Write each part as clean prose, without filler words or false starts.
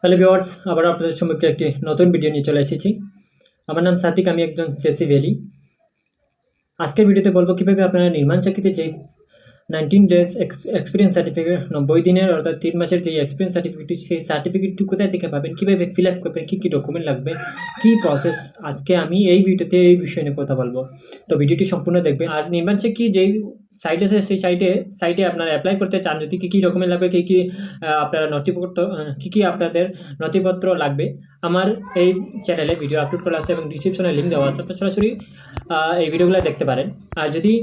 Hello viewers, আবার আপনাদের সম্মুখে একটি নতুন ভিডিও নিয়ে চলে এসেছি। আমার নাম সাতিক, আমি একজন সিএসসি ভ্যালি। আজকের ভিডিওতে বলবো কীভাবে আপনারা নির্মাণ চাকরিতে যে 19 ডেজ এক্সপিরিয়েন্স সার্টিফিকেট 90 দিনের অর্থাৎ 3 মাসের যে এক্সপিরিয়েন্স সার্টিফিকেটটি, সেই সার্টিফিকেটটি কোথায় থেকে পাবেন, কীভাবে ফিল আপ করবেন, কী কী ডকুমেন্ট লাগবে, কী প্রসেস, আজকে আমি এই ভিডিওতে এই বিষয় নিয়ে কথা বলবো। তো ভিডিওটি সম্পূর্ণ দেখবেন। আর নির্মাণ চাকরি যেই সাইট আছে সেই সাইটে আপনারা অ্যাপ্লাই করতে চান, যদি কী কী ডকুমেন্ট লাগবে, কী কী আপনারা কী আপনাদের নথিপত্র লাগবে, আমার এই চ্যানেলে ভিডিও আপলোড করা আছে এবং ডিসক্রিপশনে লিঙ্ক দেওয়া আছে, আপনারা সরাসরি এই ভিডিওগুলো দেখতে পারেন। আর যদি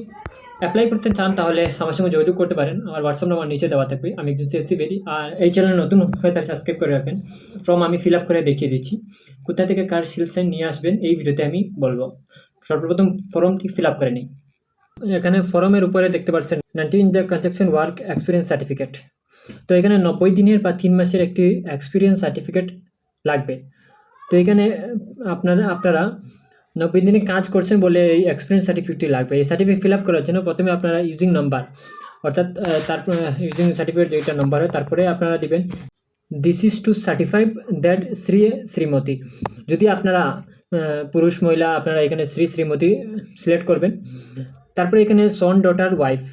অ্যাপ্লাই করতে চান তাহলে আমার সঙ্গে যোগাযোগ করতে পারেন। আমার হোয়াটসঅ্যাপ নাম্বার নিচে দেওয়া থাকবে। আমি একজন সিএসসি ভ্যালি। আর এই চ্যানেল নতুন হয়ে তাহলে সাবস্ক্রাইব করে রাখেন। ফর্ম আমি ফিল আপ করে দেখিয়ে দিচ্ছি, কোথা থেকে কার সিল সাইন নিয়ে আসবেন এই ভিডিওতে আমি বলবো। সর্বপ্রথম ফর্মটি ফিল আপ করে নিই। এখানে ফর্মের উপরে দেখতে পাচ্ছেন 19 the construction work experience certificate. তো এখানে 90 দিনের বা 3 মাসের একটি এক্সপিরিয়েন্স সার্টিফিকেট লাগবে। তো এখানে আপনারা 90 দিনে কাজ করছেন বলে এই এক্সপিরিয়েন্স সার্টিফিকেটটি লাগবে। এই সার্টিফিকেট ফিল আপ করার জন্য প্রথমে আপনারা ইউজিং নাম্বার, অর্থাৎ তারপর ইউজিং সার্টিফিকেট যেটা নাম্বার হয়, তারপরে আপনারা দিবেন this is two certified that Shrimati. যদি আপনারা পুরুষ মহিলা, আপনারা এখানে শ্রীমতী সিলেক্ট করবেন। তারপরে এখানে সন ডটার ওয়াইফ,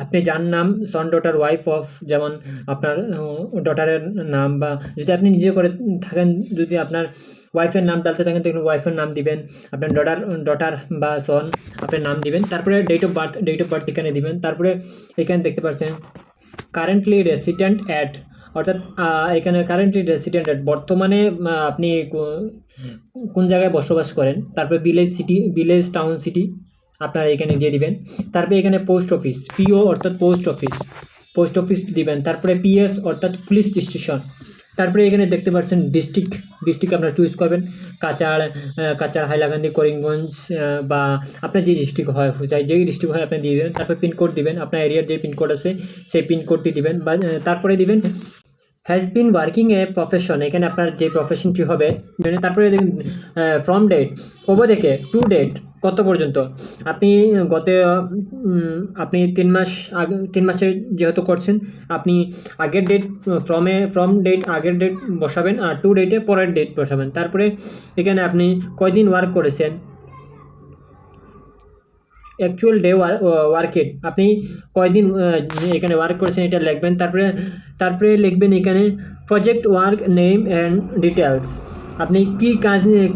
আপনি যার নাম সন ডটার ওয়াইফ অফ, যেমন আপনার ডটারের নাম, বা যদি আপনি নিজে করে থাকেন, যদি আপনার ওয়াইফের নাম ডালতে থাকেন তখন ওয়াইফের নাম দিবেন, আপনার ডটার বা সন আপনার নাম দিবেন। তারপরে ডেট অফ বার্থ এখানে দিবেন। তারপরে এখানে দেখতে পাচ্ছেন কারেন্টলি রেসিডেন্ট অ্যাট, অর্থাৎ এখানে কারেন্টলি রেসিডেন্ট অ্যাট, বর্তমানে আপনি কোন জায়গায় বসবাস করেন। তারপরে ভিলেজ টাউন সিটি আপনারা এখানে দিয়ে দিবেন। তারপরে এখানে পোস্ট অফিস, পিও অর্থাৎ পোস্ট অফিস দিবেন। তারপরে পিএস অর্থাৎ পুলিশ স্টেশন। তারপরে এখানে দেখতে পাচ্ছেন ডিস্ট্রিক্ট আপনারা চুজ করবেন, কাচাড়, হাইলাকান্দি, করিমগঞ্জ, বা আপনার যে ডিস্ট্রিক্ট হয় যেই ডিস্ট্রিক্ট হয় আপনি দিয়ে দেবেন। তারপরে পিনকোড দিবেন, আপনার এরিয়ার যে পিনকোড আছে সেই পিনকোডটি দিবেন। বা তারপরে দিবেন has been working a profession, এখানে আপনার যে প্রফেশনটি হবে। তারপরে দেখুন ফ্রম ডেট, কবে থেকে, টু ডেট কত পর্যন্ত, আপনি 3 মাসের যেহেতু করছেন, আপনি আগের ডেট ফ্রম ডেট আগের ডেট বসাবেন, আর টু ডেটে পরের ডেট বসাবেন। তারপরে এখানে আপনি কয়দিন ওয়ার্ক করেছেন, অ্যাকচুয়াল ডে ওয়ার্কেড, আপনি কয়দিন এখানে ওয়ার্ক করেছেন এটা লিখবেন। তারপরে লিখবেন এখানে project work name and details, আপনি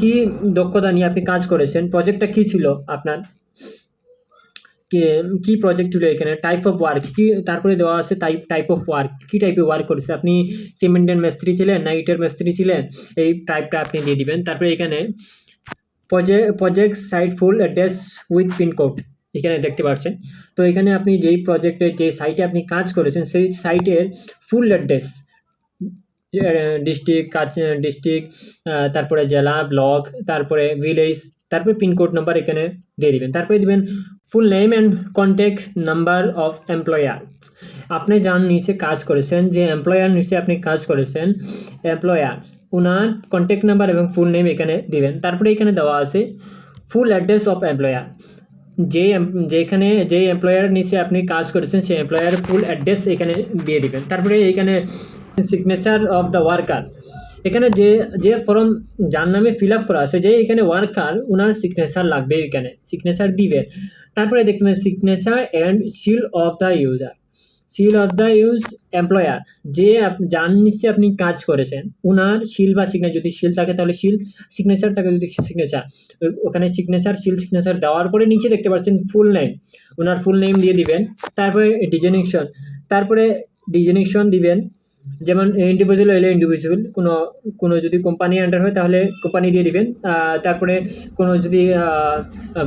কী দক্ষতা নিয়ে আপনি কাজ করেছেন, প্রজেক্টটা কী ছিল আপনার, কী প্রজেক্ট ছিল, এখানে টাইপ অফ ওয়ার্ক কী, তারপরে দেওয়া আছে টাইপ অফ ওয়ার্ক, কী টাইপের ওয়ার্ক করেছে, আপনি সিমেন্টের মিস্ত্রি ছিলেন না ইটের মিস্ত্রি ছিলেন, এই টাইপটা আপনি দিয়ে দিবেন। তারপরে এখানে project site full address with pincode এখানে দেখতে পাচ্ছেন। তো এখানে আপনি যেই প্রজেক্টের যে সাইটে আপনি কাজ করেছেন সেই সাইটের ফুল অ্যাড্রেস, ডিস্ট্রিক্ট, তারপরে জেলা, ব্লক, তারপরে ভিলেজ, তারপরে পিনকোড নাম্বার এখানে দিয়ে দিবেন। তারপরে দিবেন full name and contact number of employer, আপনি যার নিচে কাজ করেছেন, যে এমপ্লয়ার নিচে আপনি কাজ করেছেন, এমপ্লয়ার ওনার কন্ট্যাক্ট নাম্বার এবং ফুল নেম এখানে দিবেন। তারপরে এখানে দেওয়া আছে ফুল অ্যাড্রেস অফ এমপ্লয়ার, যে এমপ্লয়ার নিচে আপনি কাজ করেছেন সেই এমপ্লয়ার ফুল অ্যাড্রেস এখানে দিয়ে দিবেন। তারপরে এইখানে সিগনেচার অফ দ্য ওয়ার্কার, এখানে যে ফর্ম যার নামে ফিল আপ করা আছে, যে এখানে ওয়ার্কার ওনার সিগনেচার লাগবে, এখানে সিগনেচার দিবেন। তারপরে দেখতে পাবেন signature and seal of the employer, যার নিচে আপনি কাজ করেছেন ওনার সিল বা সিগনেচার, যদি সিল থাকে তাহলে সিল, সিগনেচার থাকে যদি সিগনেচার, ওখানে সিগনেচার দেওয়ার পরে নিচে দেখতে পাচ্ছেন ফুল নেম, ওনার ফুল নেম দিয়ে দিবেন। তারপরে ডিজিগনেশন দিবেন, যেমন ইন্ডিভিজুয়াল হলে ইন্ডিভিজুয়াল, কোনো যদি কোম্পানি আন্ডার হয় তাহলে কোম্পানি দিয়ে দিবেন। তারপরে কোনো যদি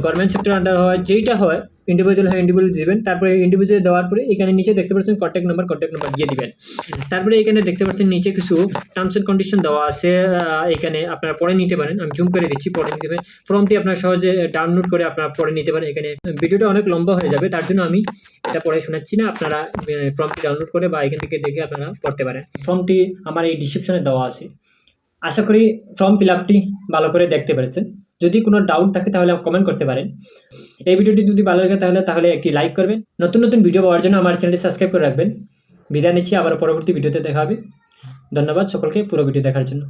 গভর্নমেন্ট সেক্টর আন্ডার হয়, যেইটা হয় ইন্ডিভিজুয়াল হয় ইন্ডিভিজুয়াল দিবেন। তারপরে ইন্ডিভিজুয়াল দেওয়ার পরে এখানে নিচে দেখতে পাচ্ছেন কন্ট্যাক্ট নাম্বার দিয়ে দিবেন। তারপরে এখানে দেখতে পাচ্ছেন নিচে কিছু টার্মস অ্যান্ড কন্ডিশন দেওয়া আছে, এখানে আপনারা পড়ে নিতে পারেন, আমি জুম করে দিচ্ছি, পড়ে নিতে পারেন। ফর্মটি আপনারা সহজে ডাউনলোড করে আপনারা পড়ে নিতে পারেন। এখানে ভিডিওটা অনেক লম্বা হয়ে যাবে, তার জন্য আমি এটা পড়ে শোনাচ্ছি না, আপনারা ফর্মটি ডাউনলোড করে বা এখান থেকে দেখে আপনারা পড়তে পারেন। ফর্মটি আমার এই ডিসক্রিপশনে দেওয়া আছে। আশা করি ফর্ম ফিল আপটি ভালো করে দেখতে পেরেছেন। যদি কোনো ডাউট থাকে তাহলে কমেন্ট করতে পারেন। এই ভিডিওটি যদি ভালো লাগে তাহলে একটি লাইক করবেন। নতুন ভিডিও পাওয়ার জন্য আমার চ্যানেলটি সাবস্ক্রাইব করে রাখবেন। বিদায় নিচ্ছি, আবার পরবর্তী ভিডিওতে দেখা হবে। ধন্যবাদ সকলকে পুরো ভিডিও দেখার জন্য।